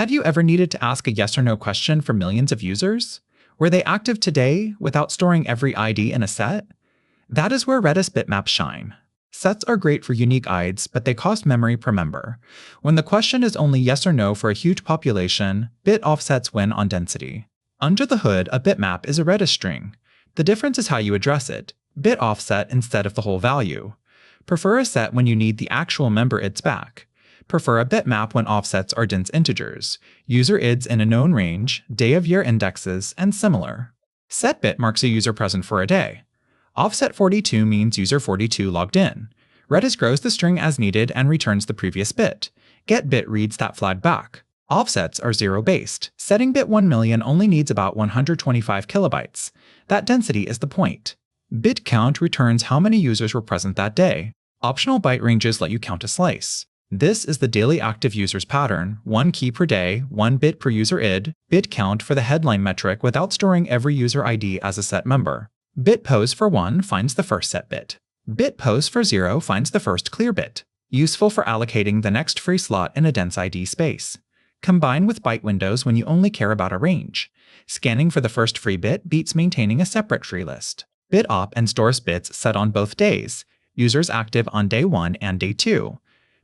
Have you ever needed to ask a yes or no question for millions of users? Were they active today without storing every ID in a set? That is where Redis Bitmaps shine. Sets are great for unique IDs, but they cost memory per member. When the question is only yes or no for a huge population, bit offsets win on density. Under the hood, a bitmap is a Redis string. The difference is how you address it: bit offset instead of the whole value. Prefer a set when you need the actual member IDs back. Prefer a bitmap when offsets are dense integers, user IDs in a known range, day-of-year indexes, and similar. SETBIT marks a user present for a day. Offset 42 means user 42 logged in. Redis grows the string as needed and returns the previous bit. GETBIT reads that flag back. Offsets are zero-based. Setting bit 1 million only needs about 125 kilobytes. That density is the point. BitCount returns how many users were present that day. Optional byte ranges let you count a slice. This is the daily active users pattern: 1 key per day, 1 bit per user ID, BitCount for the headline metric without storing every user ID as a set member. BitPOS for 1 finds the first set bit. BitPOS for 0 finds the first clear bit. Useful for allocating the next free slot in a dense ID space. Combine with byte windows when you only care about a range. Scanning for the first free bit beats maintaining a separate free list. BITOP and stores bits set on both days. Users active on day 1 and day 2.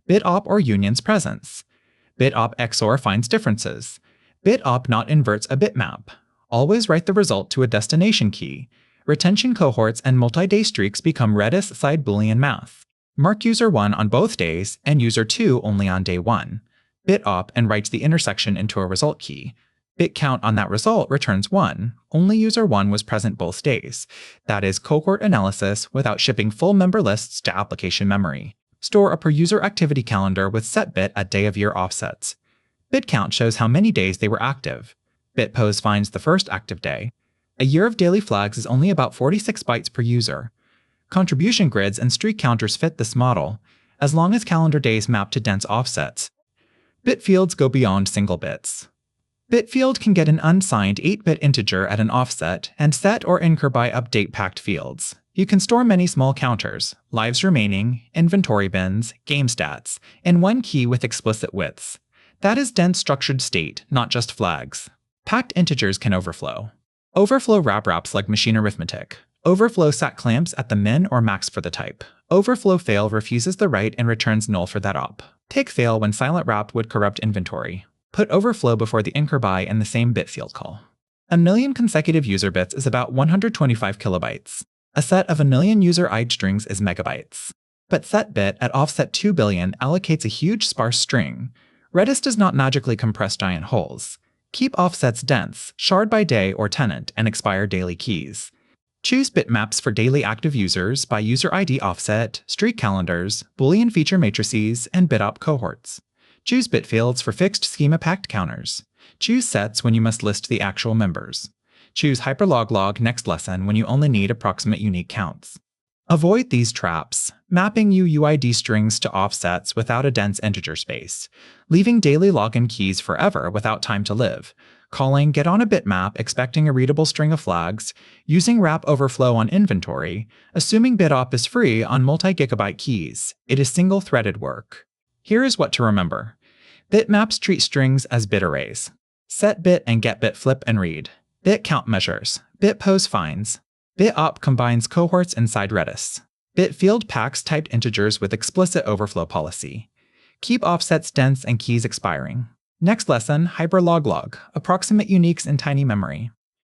BITOP or unions presence. BITOP XOR finds differences. BITOP not inverts a bitmap. Always write the result to a destination key. Retention cohorts and multi-day streaks become Redis side Boolean math. Mark user 1 on both days and user 2 only on day 1. BITOP and writes the intersection into a result key. BitCount on that result returns 1. Only user 1 was present both days. That is cohort analysis without shipping full member lists to application memory. Store a per user activity calendar with SETBIT at day-of-year offsets. BitCount shows how many days they were active. BitPOS finds the first active day. A year of daily flags is only about 46 bytes per user. Contribution grids and streak counters fit this model, as long as calendar days map to dense offsets. BITFIELDs go beyond single bits. BITFIELD can get an unsigned 8-bit integer at an offset and set or incur by update packed fields. You can store many small counters, lives remaining, inventory bins, game stats, in one key with explicit widths. That is dense structured state, not just flags. Packed integers can overflow. Overflow wraps like machine arithmetic. Overflow set clamps at the min or max for the type. Overflow fail refuses the write and returns null for that op. Take fail when silent wrap would corrupt inventory. Put overflow before the incur by in the same BITFIELD call. A million consecutive user bits is about 125 kilobytes. A set of a million user ID strings is megabytes. But SETBIT at offset 2 billion allocates a huge sparse string. Redis does not magically compress giant holes. Keep offsets dense, shard by day or tenant, and expire daily keys. Choose bitmaps for daily active users by user ID offset, streak calendars, Boolean feature matrices, and BITOP cohorts. Choose BITFIELDs for fixed schema-packed counters. Choose sets when you must list the actual members. Choose hyperloglog next lesson when you only need approximate unique counts. Avoid these traps, mapping UUID strings to offsets without a dense integer space, leaving daily login keys forever without time to live, calling get on a bitmap expecting a readable string of flags, using wrap overflow on inventory, assuming BITOP is free on multi-gigabyte keys. It is single-threaded work. Here is what to remember. Bitmaps treat strings as bit arrays. SETBIT and GETBIT flip and read. BitCount measures. BitPOS finds. BITOP combines cohorts inside Redis. BITFIELD packs typed integers with explicit overflow policy. Keep offsets dense and keys expiring. Next lesson, hyperloglog, approximate uniques in tiny memory.